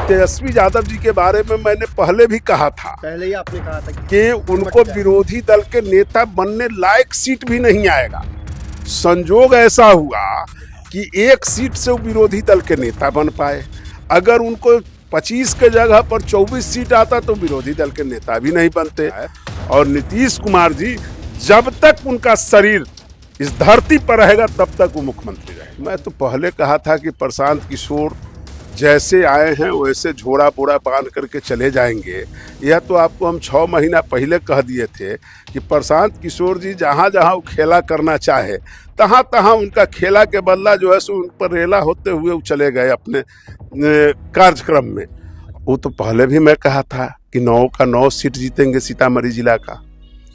तेजस्वी यादव जी के बारे में मैंने पहले भी कहा था, पहले ही आपने कहा था कि उनको विरोधी दल के नेता बनने लायक सीट भी नहीं आएगा। संजोग ऐसा हुआ कि एक सीट से वो विरोधी दल के नेता बन पाए। अगर उनको 25 के जगह पर 24 सीट आता तो विरोधी दल के नेता भी नहीं बनते। और नीतीश कुमार जी, जब तक उनका शरीर इस धरती पर रहेगा तब तक वो मुख्यमंत्री रहे। मैं तो पहले कहा था कि प्रशांत किशोर जैसे आए हैं वैसे झोड़ा बोरा बांध करके चले जाएंगे। यह तो आपको हम 6 महीना पहले कह दिए थे कि प्रशांत किशोर जी जहाँ जहाँ वो खेला करना चाहे तहाँ तहाँ उनका खेला के बदला जो है सो उन पर रेला होते हुए वो चले गए अपने कार्यक्रम में। वो तो पहले भी मैं कहा था कि 9 का 9 सीट जीतेंगे सीतामढ़ी जिला का,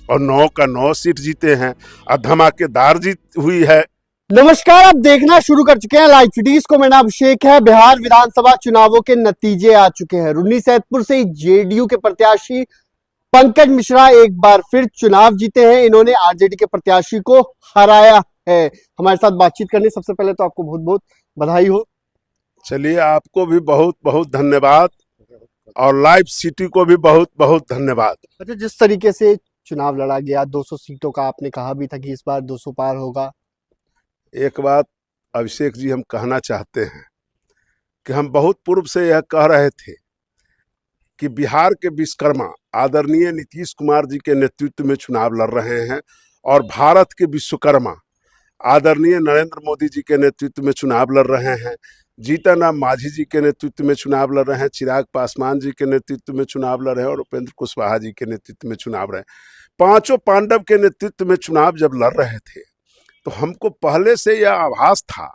और 9 का 9 सीट जीते हैं और धमाकेदार जीत हुई है। नमस्कार, आप देखना शुरू कर चुके हैं लाइव सिटीज को। मेरा नाम अभिषेक है। बिहार विधानसभा चुनावों के नतीजे आ चुके हैं। रून्नीसैदपुर से जेडीयू के प्रत्याशी पंकज मिश्रा एक बार फिर चुनाव जीते हैं। इन्होंने आरजेडी के प्रत्याशी को हराया है। हमारे साथ बातचीत करने सबसे पहले तो आपको बहुत बहुत बधाई हो। चलिए, आपको भी बहुत बहुत धन्यवाद और लाइव सिटी को भी बहुत बहुत धन्यवाद। अच्छा, जिस तरीके से चुनाव लड़ा गया 200 सीटों का, आपने कहा भी था कि इस बार 200 पार होगा। एक बात अभिषेक जी हम कहना चाहते हैं कि हम बहुत पूर्व से यह कह रहे थे कि बिहार के विश्वकर्मा आदरणीय नीतीश कुमार जी के नेतृत्व में चुनाव लड़ रहे हैं और भारत के विश्वकर्मा आदरणीय नरेंद्र मोदी जी के नेतृत्व में चुनाव लड़ रहे हैं। जीतन राम मांझी जी के नेतृत्व में चुनाव लड़ रहे हैं, चिराग पासवान जी के नेतृत्व में चुनाव लड़ रहे हैं और उपेंद्र कुशवाहा जी के नेतृत्व में चुनाव लड़ रहे हैं। पांचों पांडव के नेतृत्व में चुनाव जब लड़ रहे थे तो हमको पहले से यह आभास था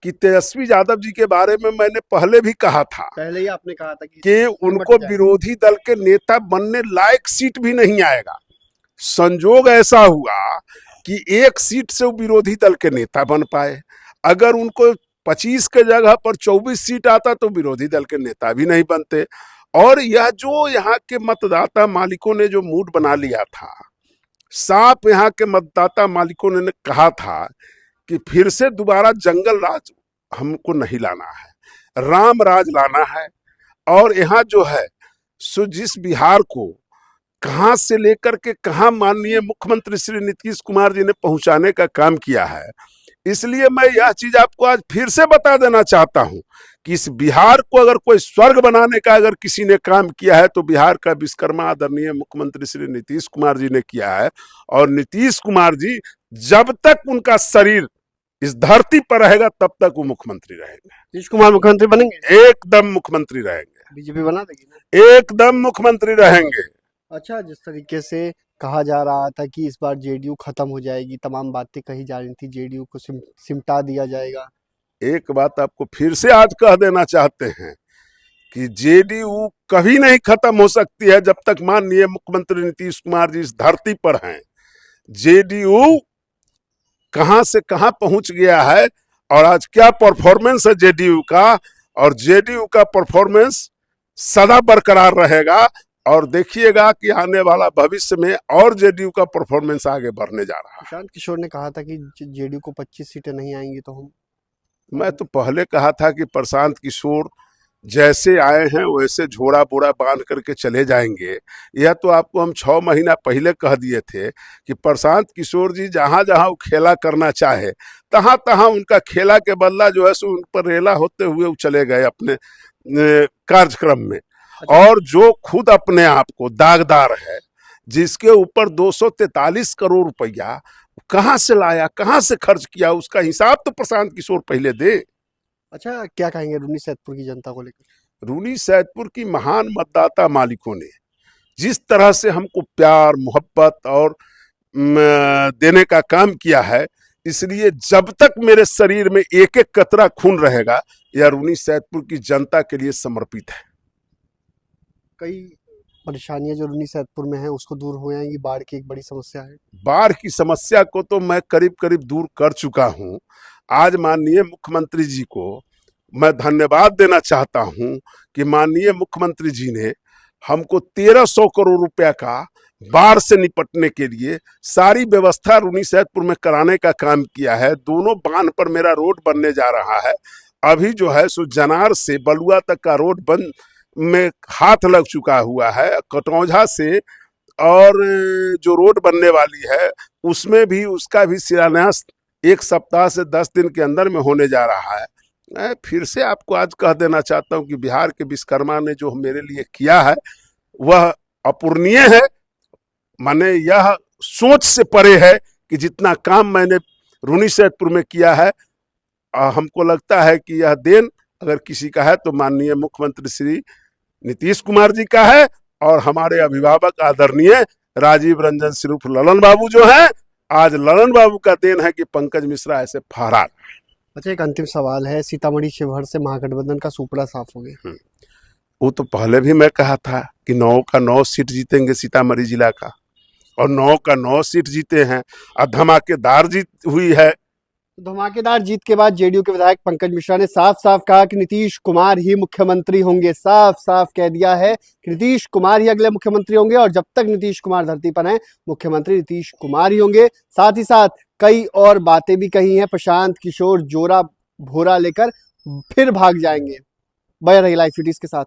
कि तेजस्वी यादव जी के बारे में मैंने पहले भी कहा था, पहले ही आपने कहा था कि उनको विरोधी दल के नेता बनने लायक सीट भी नहीं आएगा। संजोग ऐसा हुआ कि एक सीट से वो विरोधी दल के नेता बन पाए। अगर उनको 25 के जगह पर 24 सीट आता तो विरोधी दल के नेता भी नहीं बनते। और यह जो यहाँ के मतदाता मालिकों ने जो मूड बना लिया था, साफ यहाँ के मतदाता मालिकों ने कहा था कि फिर से दोबारा जंगल राज हमको नहीं लाना है, राम राज लाना है। और यहाँ जो है सो जिस बिहार को कहाँ से लेकर के कहाँ माननीय मुख्यमंत्री श्री नीतीश कुमार जी ने पहुंचाने का काम किया है, इसलिए मैं यह चीज आपको आज फिर से बता देना चाहता हूं कि इस बिहार को अगर कोई स्वर्ग बनाने का अगर किसी ने काम किया है तो बिहार का विश्वकर्मा आदरणीय मुख्यमंत्री श्री नीतीश कुमार जी ने किया है। और नीतीश कुमार जी, जब तक उनका शरीर इस धरती पर रहेगा तब तक वो मुख्यमंत्री रहेंगे। नीतीश कुमार मुख्यमंत्री बनेंगे? एकदम मुख्यमंत्री रहेंगे। बीजेपी बना देगी ना? एकदम मुख्यमंत्री रहेंगे। अच्छा, जिस तरीके से कहा जा रहा था कि इस बार जेडीयू खत्म हो जाएगी, तमाम बातें कही जा रही थी, जेडीयू को सिमटा दिया जाएगा। एक बात आपको फिर से आज कह देना चाहते हैं कि जेडीयू कभी नहीं खत्म हो सकती है जब तक माननीय मुख्यमंत्री नीतीश कुमार जी इस धरती पर हैं। जेडीयू कहां से कहां पहुंच गया है और आज क्या परफॉर्मेंस है जेडीयू का, और जेडीयू का परफॉर्मेंस सदा बरकरार रहेगा। और देखिएगा कि आने वाला भविष्य में और जेडीयू का परफॉर्मेंस आगे बढ़ने जा रहा है। प्रशांत किशोर ने कहा था कि जेडीयू को 25 सीटें नहीं आएंगी तो हम। मैं तो पहले कहा था कि प्रशांत किशोर जैसे आए हैं वैसे झोड़ा बोरा बांध करके चले जाएंगे। यह तो आपको हम 6 महीना पहले कह दिए थे कि प्रशांत किशोर जी जहाँ जहाँ वो खेला करना चाहे तहाँ तहाँ उनका खेला के बदला जो है सो उन पर रेला होते हुए वो चले गए अपने कार्यक्रम में। और जो खुद अपने आप को दागदार है, जिसके ऊपर 243 करोड़ रुपया कहाँ से लाया, कहाँ से खर्च किया, उसका हिसाब तो प्रशांत किशोर पहले दे। अच्छा, क्या कहेंगे रून्नीसैदपुर की जनता को लेकर? रून्नीसैदपुर की महान मतदाता मालिकों ने जिस तरह से हमको प्यार मोहब्बत और देने का काम किया है, इसलिए जब तक मेरे शरीर में एक एक कतरा खून रहेगा यह रून्नीसैदपुर की जनता के लिए समर्पित है। कई परेशानियां जो रून्नीसैदपुर में है उसको दूर हो जाएंगी। बाढ़ की एक बड़ी समस्या है। बाढ़ की समस्या को तो मैं करीब करीब दूर कर चुका हूं। आज माननीय मुख्यमंत्री जी को मैं धन्यवाद देना चाहता हूं कि माननीय मुख्यमंत्री जी ने हमको 1300 करोड़ रुपया का बाढ़ से निपटने के लिए सारी व्यवस्था रून्नीसैदपुर में कराने का काम किया है। दोनों बांध पर मेरा रोड बनने जा रहा है अभी जो है सो जनार से बलुआ तक का रोड बंद में हाथ लग चुका हुआ है। कटौंझा से और जो रोड बनने वाली है उसमें भी उसका भी शिलान्यास 1 सप्ताह से 10 दिन के अंदर में होने जा रहा है। मैं फिर से आपको आज कह देना चाहता हूं कि बिहार के विश्वकर्मा ने जो मेरे लिए किया है वह अपूर्णीय है। माने यह सोच से परे है कि जितना काम मैंने रूनीसैदपुर में किया है, हमको लगता है कि यह देन अगर किसी का है तो माननीय मुख्यमंत्री श्री नीतीश कुमार जी का है और हमारे अभिभावक आदरणीय राजीव रंजन सिर्फ ललन बाबू जो हैं, आज ललन बाबू का देन है कि पंकज मिश्रा ऐसे फहरा। अच्छा, एक अंतिम सवाल है, सीतामढ़ी शिवहर से महागठबंधन का सुपड़ा साफ हो गया। वो तो पहले भी मैं कहा था कि 9 का 9 सीट जीतेंगे सीतामढ़ी जिला का, और 9 का 9 सीट जीते हैं और धमाकेदार जीत हुई है। धमाकेदार जीत के बाद जेडीयू के विधायक पंकज मिश्रा ने साफ साफ कहा कि नीतीश कुमार ही मुख्यमंत्री होंगे। साफ साफ कह दिया है कि नीतीश कुमार ही अगले मुख्यमंत्री होंगे और जब तक नीतीश कुमार धरती पर हैं मुख्यमंत्री नीतीश कुमार ही होंगे। साथ ही साथ कई और बातें भी कही हैं। प्रशांत किशोर जोरा भोरा लेकर फिर भाग जाएंगे। बने रहिए लाइव सिटीज के साथ।